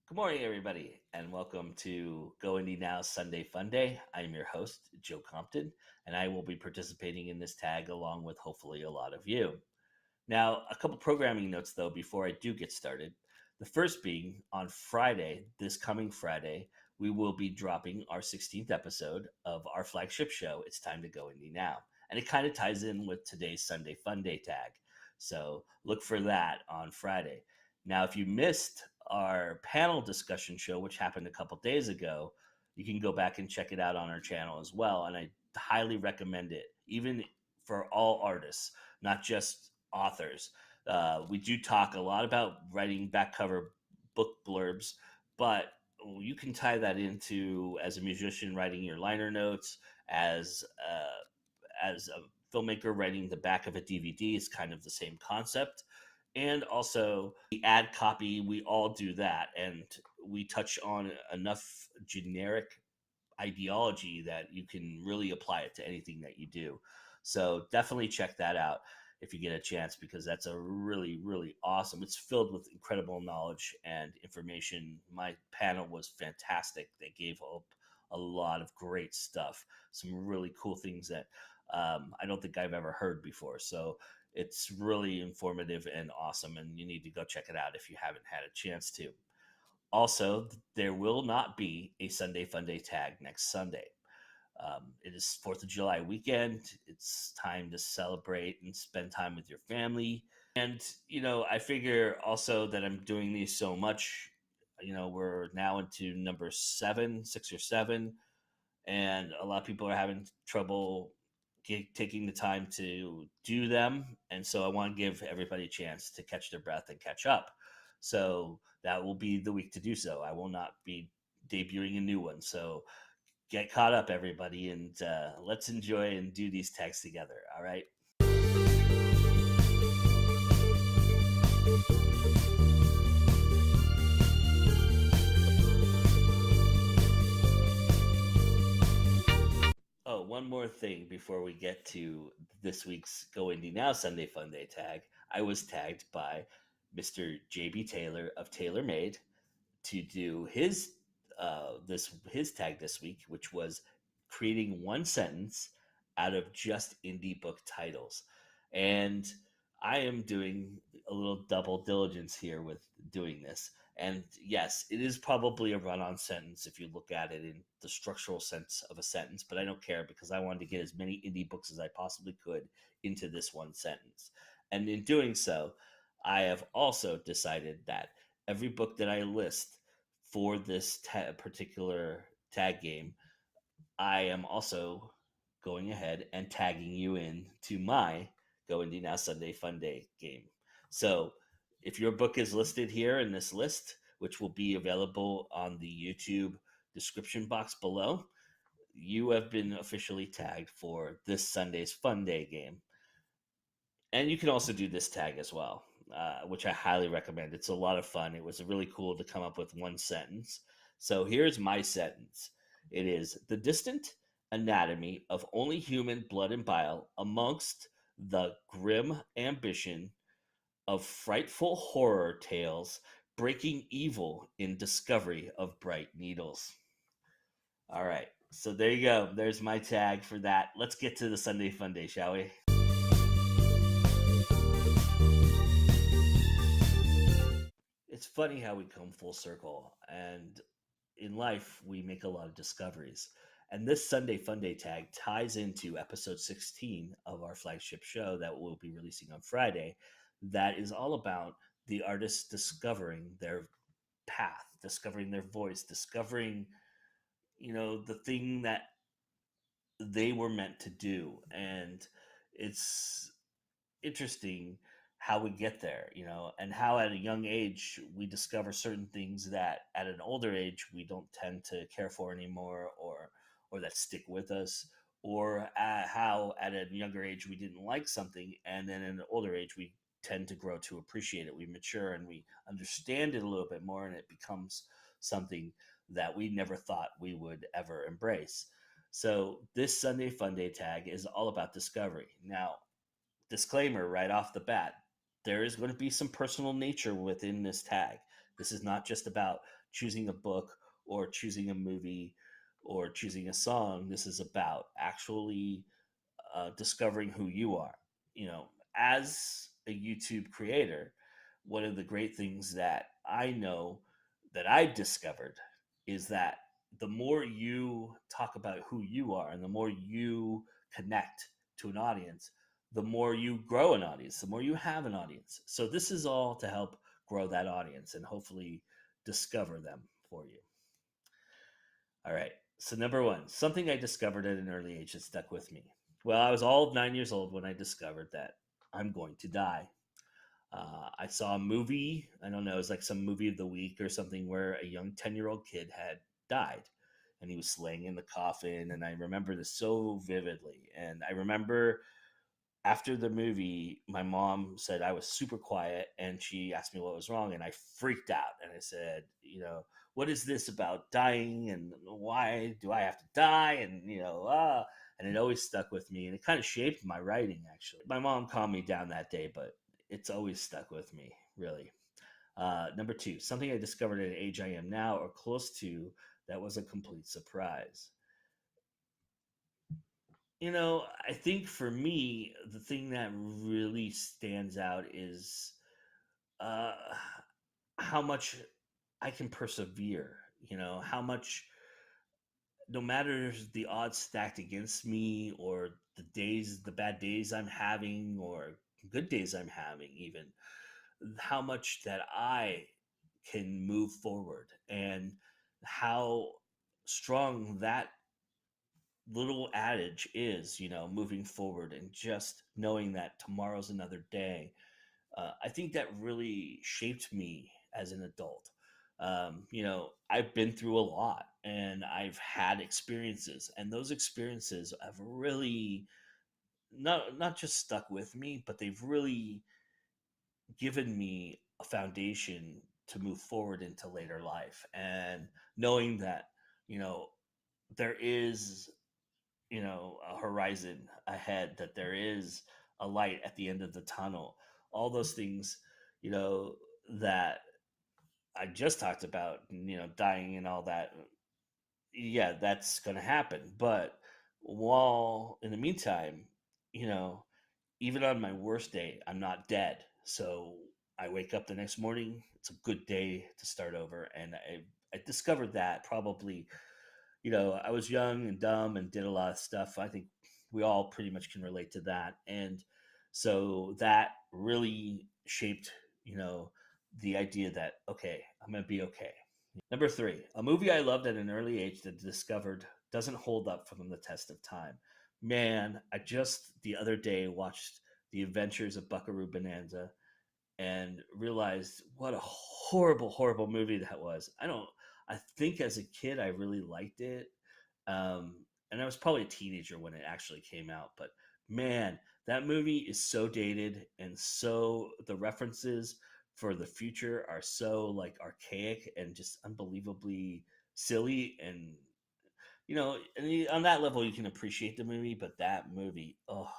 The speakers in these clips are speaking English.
Good morning, everybody, and welcome to GoIndieNow Sunday Funday. I'm your host, Joe Compton, and I will be participating in this tag along with hopefully a lot of you. Now, a couple programming notes though before I do get started. The first being on Friday, this coming Friday, we will be dropping our 16th episode of our flagship show, It's Time to Go Indie Now. And it kind of ties in with today's Sunday Funday tag. So look for that on Friday. Now, if you missed our panel discussion show, which happened a couple days ago, you can go back and check it out on our channel as well. And I highly recommend it, even for all artists, not just authors. We do talk a lot about writing back cover book blurbs, but you can tie that into as a musician writing your liner notes, as a filmmaker writing the back of a DVD is kind of the same concept. And also the ad copy, we all do that, and we touch on enough generic ideology that you can really apply it to anything that you do. So definitely check that out if you get a chance, because that's a really, really awesome. It's filled with incredible knowledge and information. My panel was fantastic. They gave up a lot of great stuff, some really cool things that I don't think I've ever heard before. So it's really informative and awesome, and you need to go check it out if you haven't had a chance to. Also, there will not be a Sunday Funday tag next Sunday. It is 4th of July weekend. It's time to celebrate and spend time with your family. And, I figure also that I'm doing these so much. We're now into number 6 or 7, and a lot of people are having trouble taking the time to do them. And so I want to give everybody a chance to catch their breath and catch up. So that will be the week to do so. I will not be debuting a new one. So get caught up, everybody, and let's enjoy and do these tags together. All right. Oh, one more thing before we get to this week's Go Indie Now Sunday Funday tag. I was tagged by Mr. JB Taylor of TaylorMade to do his tag this week, which was creating one sentence out of just indie book titles. And I am doing a little double diligence here with doing this. And yes, it is probably a run-on sentence if you look at it in the structural sense of a sentence, but I don't care because I wanted to get as many indie books as I possibly could into this one sentence. And in doing so, I have also decided that every book that I list for this particular tag game, I am also going ahead and tagging you in to my Go Indie Now Sunday Funday game. So if your book is listed here in this list, which will be available on the YouTube description box below, you have been officially tagged for this Sunday's Fun Day game. And you can also do this tag as well, which I highly recommend. It's a lot of fun. It was really cool to come up with one sentence. So here's my sentence. It is the distant anatomy of only human blood and bile amongst the grim ambition of frightful horror tales, breaking evil in discovery of bright needles. All right, so there you go. There's my tag for that. Let's get to the Sunday Funday, shall we? It's funny how we come full circle, and in life we make a lot of discoveries. And this Sunday Funday tag ties into episode 16 of our flagship show that we'll be releasing on Friday. That is all about the artists discovering their path, discovering their voice, discovering, the thing that they were meant to do. And it's interesting how we get there, and how at a young age we discover certain things that at an older age we don't tend to care for anymore, or that stick with us, or how at a younger age we didn't like something, and then in an older age we tend to grow to appreciate it. We mature and we understand it a little bit more, and it becomes something that we never thought we would ever embrace. So this Sunday Funday tag is all about discovery. Now, disclaimer right off the bat, there is going to be some personal nature within this tag, This is not just about choosing a book or choosing a movie or choosing a song. This is about actually discovering who you are. You know, as a YouTube creator, one of the great things that I know that I discovered is that the more you talk about who you are and the more you connect to an audience, the more you grow an audience, the more you have an audience. So, this is all to help grow that audience and hopefully discover them for you. All right. So, number one, something I discovered at an early age that stuck with me. Well, I was all of 9 years old when I discovered that I'm going to die. I saw a movie, I don't know, it was like some movie of the week or something where a young 10-year-old kid had died and he was laying in the coffin. And I remember this so vividly. And I remember after the movie, my mom said I was super quiet and she asked me what was wrong. And I freaked out and I said, what is this about dying and why do I have to die? And, and it always stuck with me and it kind of shaped my writing, actually. My mom calmed me down that day, but it's always stuck with me, really. Number two, something I discovered at an age I am now or close to that was a complete surprise. I think for me, the thing that really stands out is uh, how much I can persevere. How much, no matter the odds stacked against me, or the bad days I'm having, or good days I'm having, even, how much that I can move forward and how strong that little adage is, moving forward and just knowing that tomorrow's another day. I think that really shaped me as an adult. I've been through a lot and I've had experiences, and those experiences have really not just stuck with me, but they've really given me a foundation to move forward into later life. And knowing that, you know, there is a horizon ahead, that there is a light at the end of the tunnel, all those things, you know that I just talked about, dying and all that. Yeah, that's going to happen, but while in the meantime, you know even on my worst day, I'm not dead. So I wake up the next morning, it's a good day to start over. And I discovered that probably, I was young and dumb and did a lot of stuff. I think we all pretty much can relate to that. And so that really shaped, the idea that, okay, I'm going to be okay. Number three, a movie I loved at an early age that discovered doesn't hold up from the test of time. Man, I just the other day watched The Adventures of Buckaroo Bonanza and realized what a horrible, horrible movie that was. I think as a kid I really liked it. Um, and I was probably a teenager when it actually came out, but man, that movie is so dated, and so the references for the future are so like archaic and just unbelievably silly. And on that level you can appreciate the movie, but that movie, oh,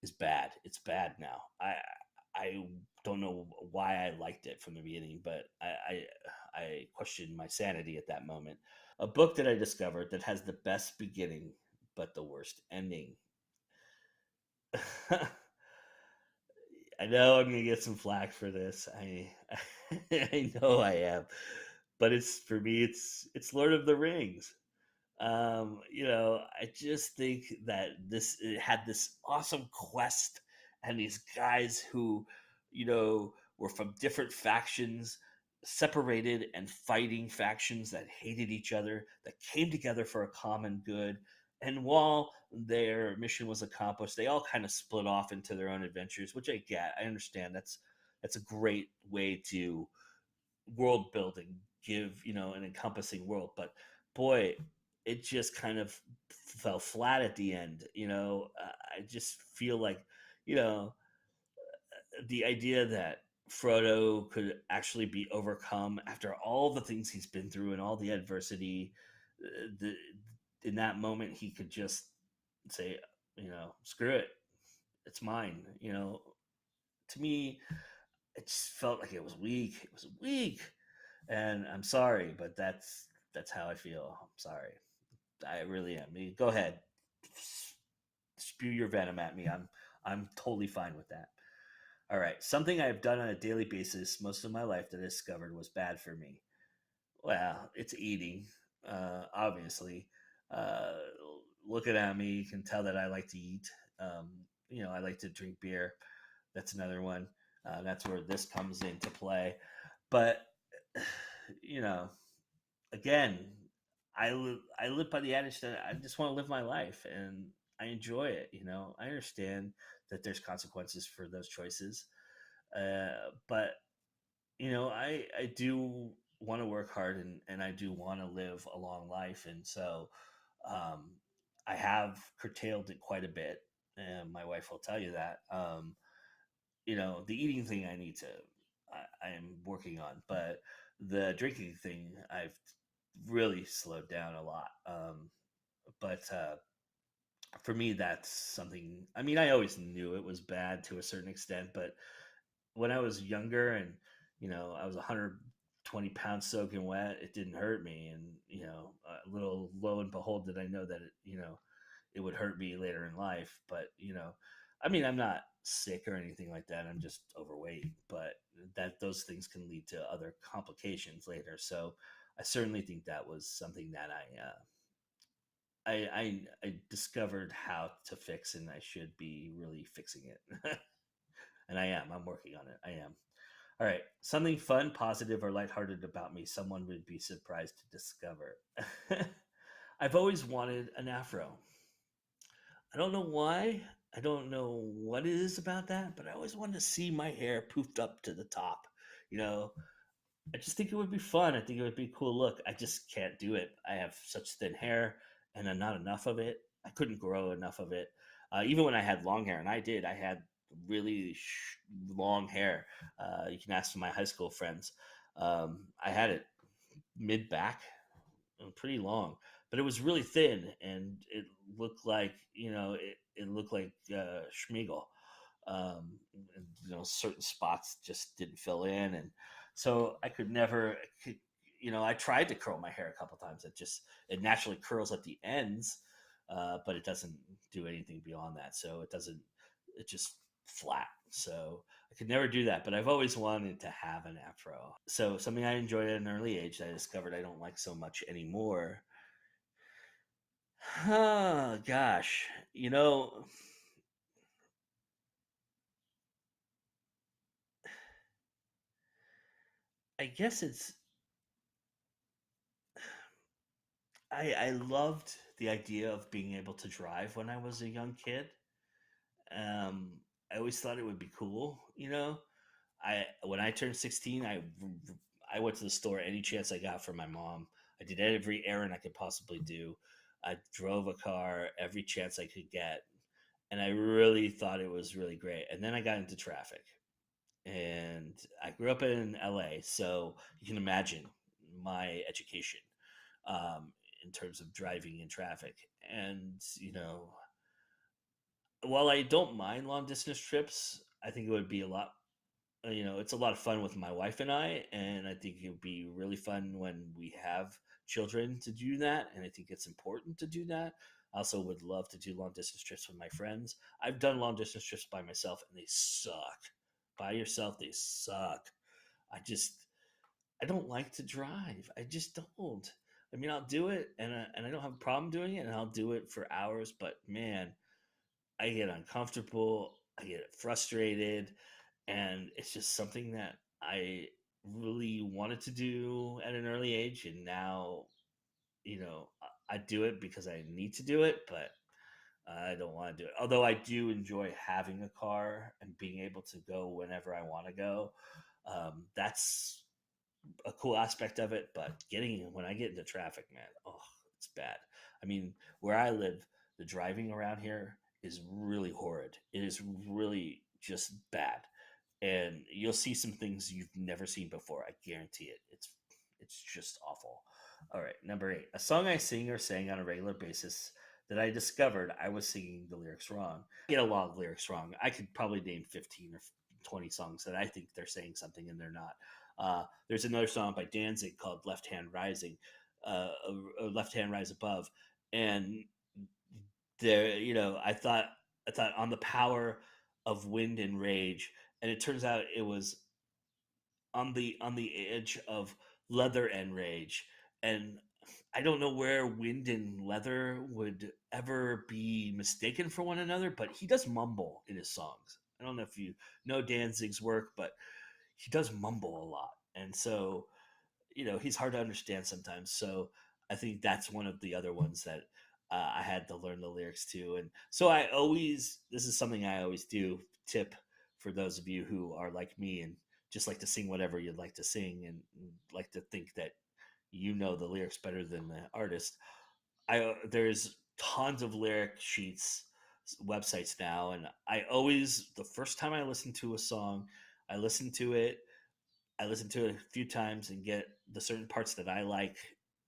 is bad. It's bad now. I don't know why I liked it from the beginning, but I questioned my sanity at that moment. A book that I discovered that has the best beginning but the worst ending. I know I'm gonna get some flack for this. I know I am, but it's for me. It's Lord of the Rings. I just think that this it had this awesome quest and these guys who, were from different factions, separated and fighting factions that hated each other, that came together for a common good. And while their mission was accomplished, they all kind of split off into their own adventures, which I get. I understand that's a great way to world building, give an encompassing world. But boy, it just kind of fell flat at the end. I just feel like, you know the idea that Frodo could actually be overcome after all the things he's been through and all the adversity, the in that moment he could just say, screw it, it's mine. To me, it just felt like it was weak. It was weak. And I'm sorry, but that's how I feel. I'm sorry. I really am. Go ahead, spew your venom at me. I'm totally fine with that. All right. Something I've done on a daily basis most of my life that I discovered was bad for me. Well, it's eating, obviously. Uh, Looking at me, you can tell that I like to eat. Um, I like to drink beer. That's another one. That's where this comes into play. But, you know, again, I live by the adage that I just want to live my life and I enjoy it. I understand that there's consequences for those choices, but I do want to work hard and I do want to live a long life. And so um, I have curtailed it quite a bit. And my wife will tell you that. The eating thing I am working on, but the drinking thing, I've really slowed down a lot. But for me, that's something, I mean, I always knew it was bad to a certain extent, but when I was younger and I was 120 pounds soaking wet, it didn't hurt me, and a little lo and behold did I know that it would hurt me later in life. But I mean, I'm not sick or anything like that. I'm just overweight, but that those things can lead to other complications later. So I certainly think that was something that I discovered how to fix, and I should be really fixing it. And I am. I'm working on it. I am. All right. Something fun, positive, or lighthearted about me someone would be surprised to discover. I've always wanted an afro. I don't know why. I don't know what it is about that, but I always wanted to see my hair poofed up to the top. You know, I just think it would be fun. I think it would be a cool look. I just can't do it. I have such thin hair and then not enough of it. I couldn't grow enough of it. Even when I had long hair, and I did, I had really long hair. You can ask my high school friends. I had it mid back, pretty long, but it was really thin, and it looked like it looked like Schmiegel. And, certain spots just didn't fill in, and so I could never. I tried to curl my hair a couple times. It naturally curls at the ends, but it doesn't do anything beyond that. So it doesn't. It just flat. So I could never do that, but I've always wanted to have an afro. So something I enjoyed at an early age that I discovered I don't like so much anymore. Oh gosh, I guess I loved the idea of being able to drive when I was a young kid. Um, I always thought it would be cool. I when I turned 16, I went to the store any chance I got from my mom. I did every errand I could possibly do. I drove a car every chance I could get, and I really thought it was really great. And then I got into traffic, and I grew up in LA, so you can imagine my education um, in terms of driving in traffic. And while I don't mind long distance trips, I think it would be a lot. It's a lot of fun with my wife and I, and I think it would be really fun when we have children to do that. And I think it's important to do that. I also would love to do long distance trips with my friends. I've done long distance trips by myself, and they suck. By yourself, they suck. I don't like to drive. I just don't. I mean, I'll do it, and I don't have a problem doing it, and I'll do it for hours. But man, I get uncomfortable. I get frustrated, and it's just something that I really wanted to do at an early age, and now I do it because I need to do it, but I don't want to do it. Although I do enjoy having a car and being able to go whenever I want to go. That's a cool aspect of it, but when I get into traffic, man, oh, it's bad. I mean, where I live, the driving around here is really horrid. It is really just bad, and you'll see some things you've never seen before. I guarantee it. It's just awful. All right, number 8, a song I sing or sang on a regular basis that I discovered I was singing the lyrics wrong. I get a lot of lyrics wrong. I could probably name 15 or 20 songs that I think they're saying something and they're not. There's another song by Danzig called "Left Hand Rising," "Left Hand Rise Above," and there, I thought on the power of wind and rage, and it turns out it was on the edge of leather and rage, and I don't know where wind and leather would ever be mistaken for one another, but he does mumble in his songs. I don't know if you know Danzig's work, but he does mumble a lot, and so he's hard to understand sometimes. So I think that's one of the other ones that I had to learn the lyrics to. And so this is something I always do. Tip for those of you who are like me and just like to sing whatever you'd like to sing and like to think that you know the lyrics better than the artist. There's tons of lyric sheets websites now, and I always the first time I listen to a song, I listen to it I listen to it a few times and get the certain parts that I like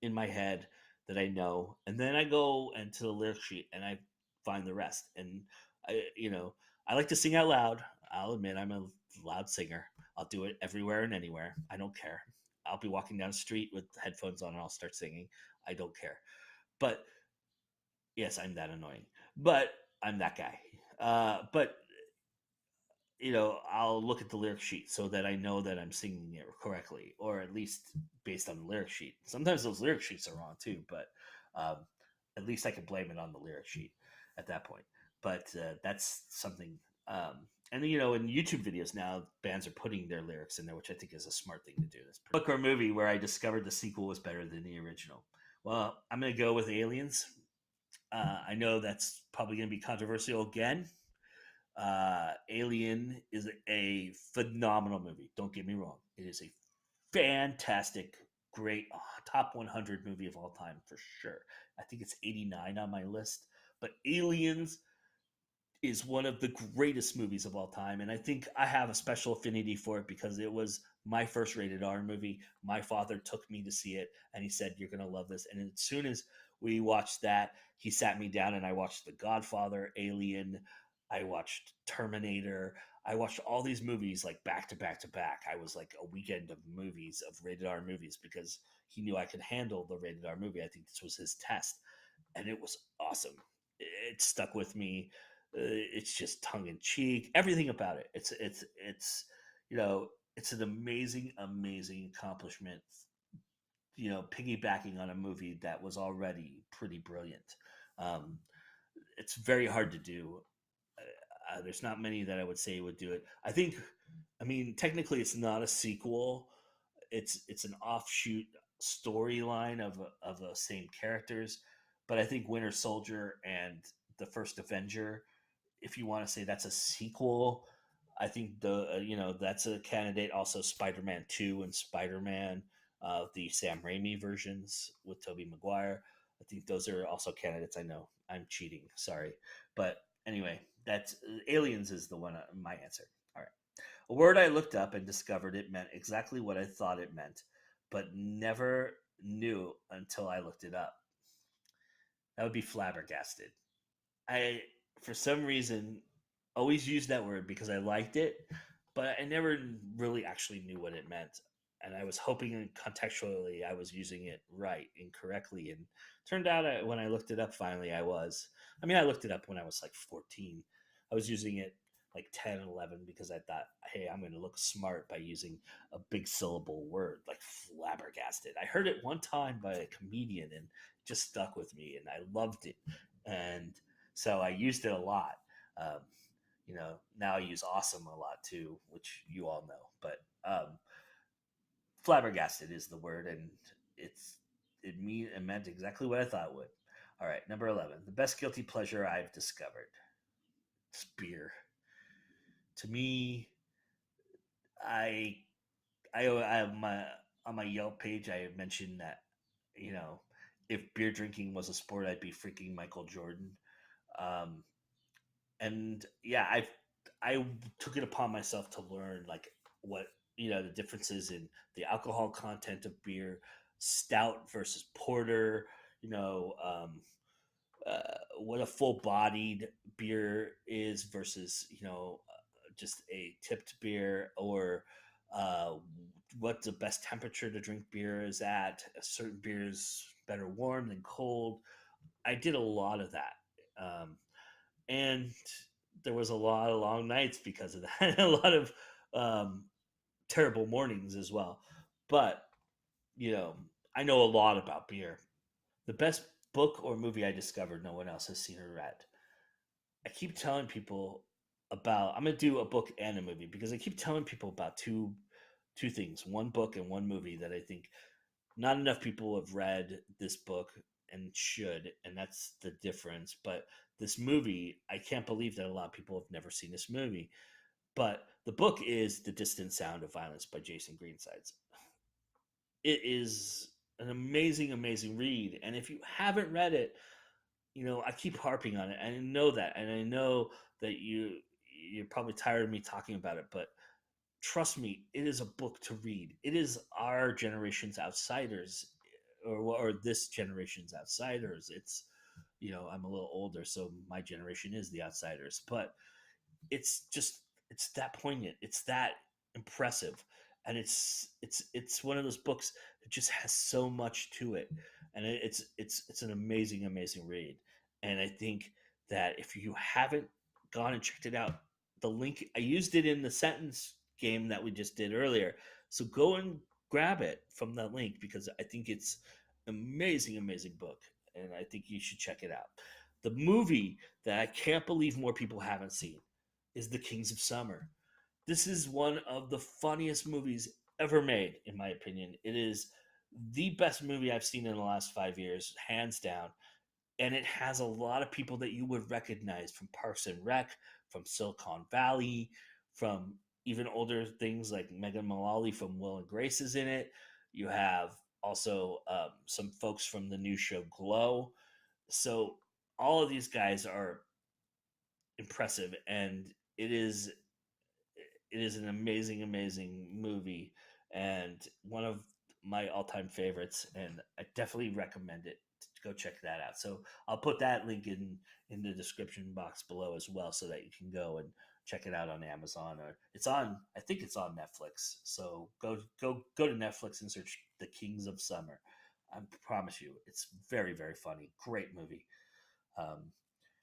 in my head that I know, and then I go into the lyric sheet and I find the rest. And I like to sing out loud. I'll admit I'm a loud singer. I'll do it everywhere and anywhere. I don't care. I'll be walking down the street with headphones on and I'll start singing. I don't care. But yes, I'm that annoying. But I'm that guy. But I'll look at the lyric sheet so that I know that I'm singing it correctly, or at least based on the lyric sheet. Sometimes those lyric sheets are wrong too, but um, at least I can blame it on the lyric sheet at that point. But that's something. And in YouTube videos now, bands are putting their lyrics in there, which I think is a smart thing to do. That's book or movie where I discovered the sequel was better than the original. Well, I'm going to go with Aliens. I know that's probably going to be controversial again. Alien is a phenomenal movie. Don't get me wrong; it is a fantastic, great top 100 movie of all time for sure. I think it's 89 on my list. But Aliens is one of the greatest movies of all time, and I think I have a special affinity for it because it was my first rated R movie. My father took me to see it, and he said, "You're gonna love this." And as soon as we watched that, he sat me down, and I watched The Godfather, Alien, I watched Terminator. I watched all these movies like back to back to back. I was like a weekend of movies, of rated R movies, because he knew I could handle the rated R movie. I think this was his test, and it was awesome. It stuck with me. It's just tongue in cheek. Everything about it. It's you know it's an amazing, amazing accomplishment. Piggybacking on a movie that was already pretty brilliant. Um, it's very hard to do. There's not many that I would say would do it. I mean, technically, it's not a sequel. It's an offshoot storyline of the same characters, but I think Winter Soldier and the First Avenger, if you want to say that's a sequel, I think that's a candidate. Also, Spider-Man 2 and Spider-Man, the Sam Raimi versions with Tobey Maguire. I think those are also candidates. I know I'm cheating, sorry, but anyway, that's Aliens is the one. My answer. All right, a word I looked up and discovered it meant exactly what I thought it meant, but never knew until I looked it up. That would be flabbergasted. I, for some reason, always used that word because I liked it, but I never really actually knew what it meant. And I was hoping contextually I was using it right and correctly. And turned out when I looked it up, finally I was. I mean, I looked it up when I was like 14. I was using it like 10 and 11 because I thought, hey, I'm going to look smart by using a big syllable word like flabbergasted. I heard it one time by a comedian and it just stuck with me and I loved it. And so I used it a lot. Um, now I use awesome a lot too, which you all know. But flabbergasted is the word, and it meant exactly what I thought it would. All right, number 11, the best guilty pleasure I've discovered. It's beer. To me, I I have my on my Yelp page. I mentioned that you know if beer drinking was a sport, I'd be freaking Michael Jordan. Um, and yeah, I took it upon myself to learn like what the differences in the alcohol content of beer, stout versus porter. You know, what a full bodied beer is versus just a tipped beer, or what the best temperature to drink beer is at. A certain beer is better warm than cold. I did a lot of that. And there was a lot of long nights because of that, a lot of um, terrible mornings as well. But, you know, I know a lot about beer. The best book or movie I discovered no one else has seen or read. I keep telling people about, I'm going to do a book and a movie because I keep telling people about two things, one book and one movie that I think not enough people have read this book and should, and that's the difference. But this movie, I can't believe that a lot of people have never seen this movie. But the book is The Distant Sound of Violence by Jason Greensides. It is an amazing, amazing read. And if you haven't read it, I keep harping on it. And I know that. And I know that you're probably tired of me talking about it, but trust me, it is a book to read. It is our generation's outsiders, or this generation's outsiders. It's, I'm a little older, so my generation is the outsiders. But it's just, it's that poignant. It's that impressive, and it's one of those books that just has so much to it, and it's an amazing, amazing read. And I think that if you haven't gone and checked it out, the link I used it in the sentence game that we just did earlier. So go and grab it from that link because I think it's amazing, amazing book, and I think you should check it out. The movie that I can't believe more people haven't seen is The Kings of Summer. This is one of the funniest movies ever made, in my opinion. It is the best movie I've seen in the last 5 years, hands down. And it has a lot of people that you would recognize from Parks and Rec, from Silicon Valley, from even older things like Megan Mullally from Will and Grace is in it. You have also some folks from the new show Glow. So all of these guys are impressive, and it is it is an amazing, amazing movie and one of my all-time favorites. And I definitely recommend it. Go check that out. So I'll put that link in the description box below as well, so that you can go and check it out on Amazon, or it's on. I think it's on Netflix. So go to Netflix and search The Kings of Summer. I promise you, it's very, very funny. Great movie. Um,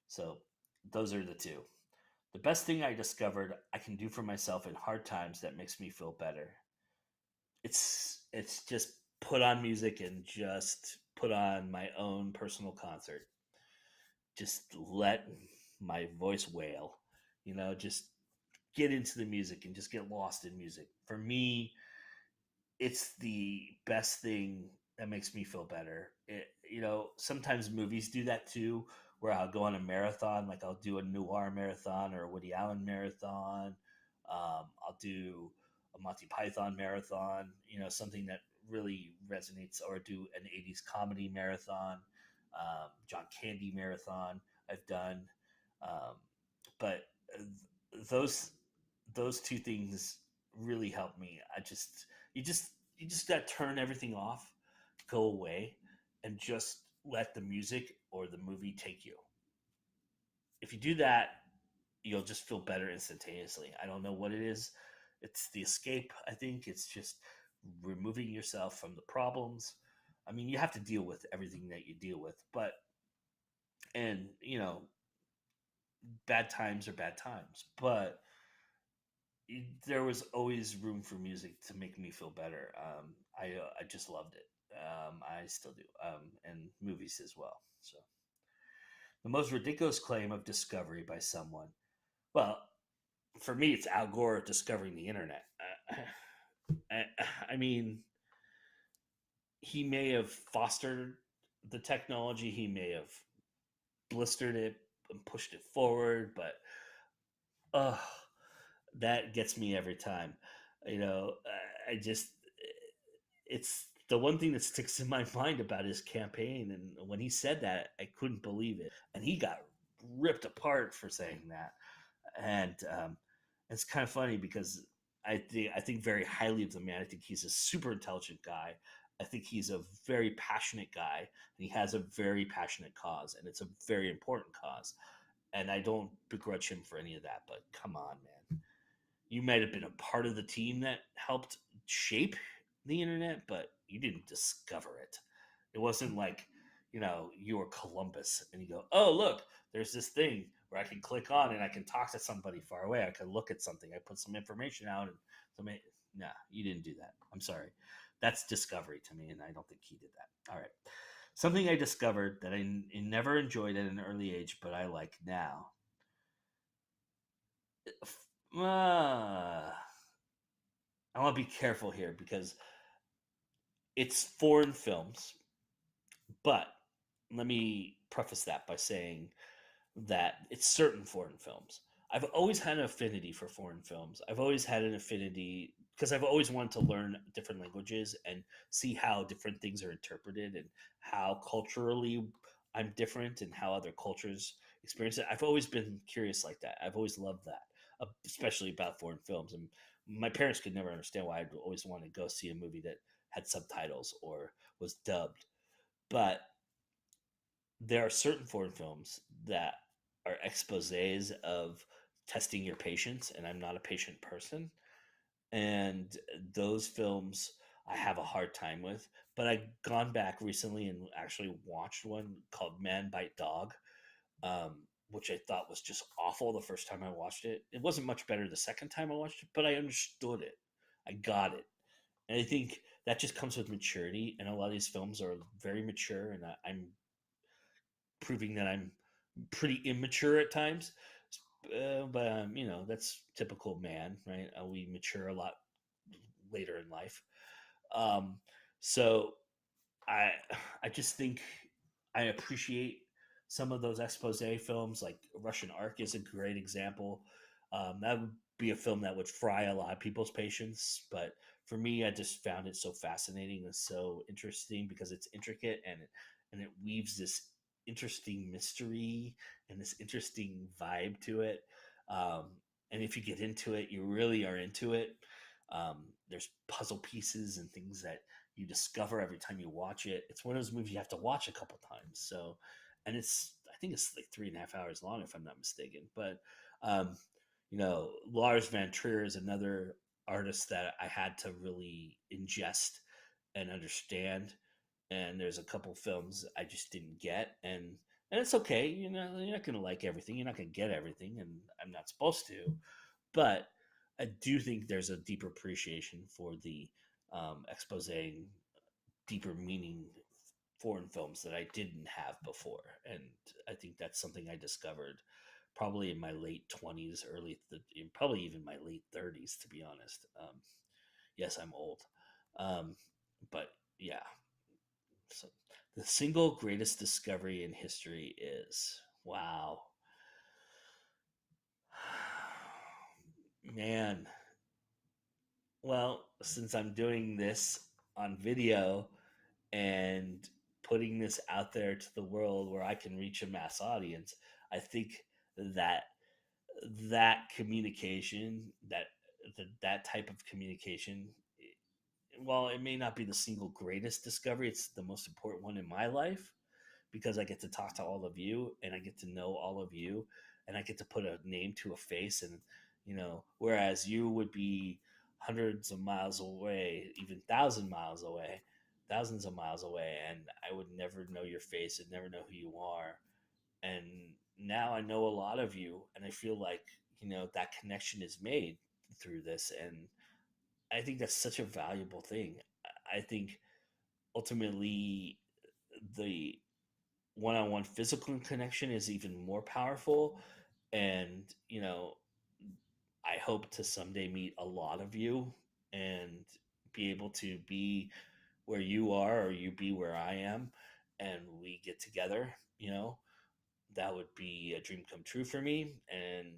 so those are the two. The best thing I discovered I can do for myself in hard times that makes me feel better. It's just put on music and just put on my own personal concert. Just let my voice wail. Just get into the music and just get lost in music. For me, it's the best thing that makes me feel better. Sometimes movies do that too, where I'll go on a marathon, like I'll do a noir marathon or a Woody Allen marathon. I'll do a Monty Python marathon, something that really resonates, or do an 80s comedy marathon, John Candy marathon I've done. Um, but those those two things really help me. You just you just got to turn everything off, go away, and just let the music or the movie take you. If you do that, you'll just feel better instantaneously. I don't know what it is. It's the escape. I think it's just removing yourself from the problems. I mean, you have to deal with everything that you deal with, but and bad times are bad times, but there was always room for music to make me feel better. I just loved it. I still do, and movies as well. So the most ridiculous claim of discovery by someone. Well, for me, it's Al Gore discovering the internet. I, I mean, he may have fostered the technology. He may have blistered it and pushed it forward, but uh, that gets me every time. I just it's the one thing that sticks in my mind about his campaign. And when he said that, I couldn't believe it. And he got ripped apart for saying that. And it's kind of funny because I think very highly of the man. I think he's a super intelligent guy. I think he's a very passionate guy, and he has a very passionate cause, and it's a very important cause. And I don't begrudge him for any of that. But come on, man, You might have been a part of the team that helped shape the internet, but you didn't discover it. It wasn't like, you were Columbus and you go, oh, look, there's this thing where I can click on and I can talk to somebody far away. I can look at something. I put some information out and somebody, nah, you didn't do that. I'm sorry. That's discovery to me, and I don't think he did that. All right. Something I discovered that I never enjoyed at an early age, but I like now. Uh, I want to be careful here because it's foreign films, but let me preface that by saying that it's certain foreign films. I've always had an affinity for foreign films. I've always had an affinity because I've always wanted to learn different languages and see how different things are interpreted and how culturally I'm different and how other cultures experience it. I've always been curious like that. I've always loved that, especially about foreign films. And my parents could never understand why I'd always want to go see a movie that had subtitles or was dubbed. But there are certain foreign films that are exposés of testing your patience, and I'm not a patient person. And those films I have a hard time with. But I've gone back recently and actually watched one called Man Bite Dog, which I thought was just awful the first time I watched it. It wasn't much better the second time I watched it, but I understood it. I got it. And I think that just comes with maturity. And a lot of these films are very mature, and I'm proving that I'm pretty immature at times. But that's typical man, right? We mature a lot later in life. Um, so I I just think I appreciate some of those expose films. Like Russian Ark is a great example. That would be a film that would fry a lot of people's patience, but for me, I just found it so fascinating and so interesting because it's intricate and it weaves this interesting mystery and this interesting vibe to it. Um, and if you get into it, you really are into it. There's puzzle pieces and things that you discover every time you watch it. It's one of those movies you have to watch a couple times. So, and I think it's like 3.5 hours long if I'm not mistaken. But, um, Lars Van Trier is another artist that I had to really ingest and understand. And there's a couple films I just didn't get, and it's okay. You're not gonna like everything. You're not gonna get everything, and I'm not supposed to. But I do think there's a deeper appreciation for the exposing deeper meaning foreign films that I didn't have before, and I think that's something I discovered probably in my late 20s, probably even my late 30s, to be honest. Yes, I'm old, but yeah. So the single greatest discovery in history is wow, man. Well, since I'm doing this on video and putting this out there to the world where I can reach a mass audience, I think that that communication, that type of communication, while it may not be the single greatest discovery, it's the most important one in my life because I get to talk to all of you and I get to know all of you and I get to put a name to a face. And whereas you would be hundreds of miles away, even thousands of miles away, and I would never know your face and never know who you are. And now I know a lot of you, and I feel like that connection is made through this. And I think that's such a valuable thing. I think ultimately the one-on-one physical connection is even more powerful. And I hope to someday meet a lot of you and be able to be where you are or you be where I am, and we get together. That would be a dream come true for me, and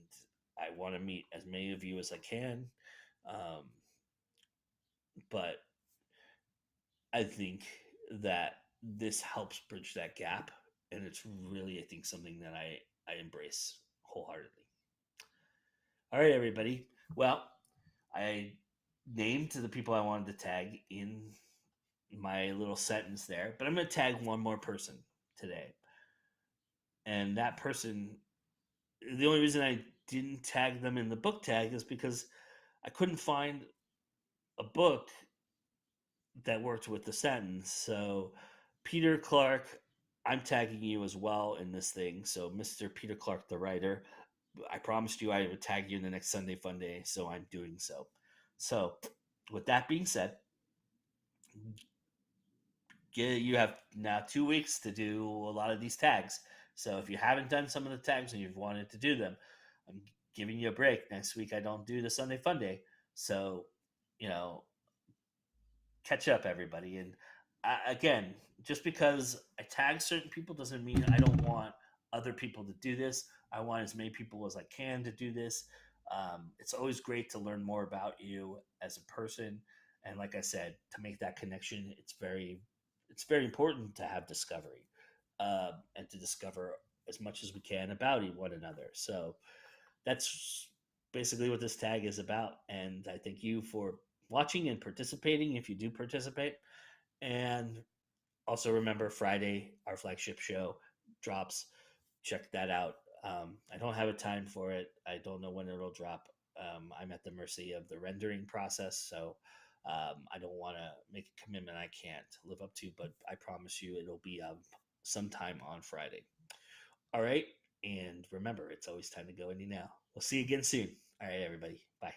I want to meet as many of you as I can. um, but I think that this helps bridge that gap, and it's really, I think, something that I embrace wholeheartedly. All right, everybody. Well, I named the people I wanted to tag in my little sentence there, but I'm going to tag one more person today. And that person, the only reason I didn't tag them in the book tag is because I couldn't find a book that worked with the sentence. So, Peter Clark, I'm tagging you as well in this thing. So, Mr. Peter Clark, the writer, I promised you I would tag you in the next Sunday Fun Day, so I'm doing so. So, with that being said, you have now 2 weeks to do a lot of these tags. So, if you haven't done some of the tags and you've wanted to do them, I'm giving you a break. Next week, I don't do the Sunday Fun Day. So, you know, catch up, everybody. And again, just because I tag certain people doesn't mean I don't want other people to do this. I want as many people as I can to do this. It's always great to learn more about you as a person, and like I said, to make that connection, it's very important to have discovery, and to discover as much as we can about one another. So that's basically what this tag is about. And I thank you for watching and participating if you do participate. And also remember, Friday, our flagship show drops. Check that out. I don't have a time for it. I don't know when it'll drop. I'm at the mercy of the rendering process. So I don't want to make a commitment I can't live up to, but I promise you it'll be sometime on Friday. All right. And remember, it's always time to go indie now. We'll see you again soon. All right, everybody. Bye.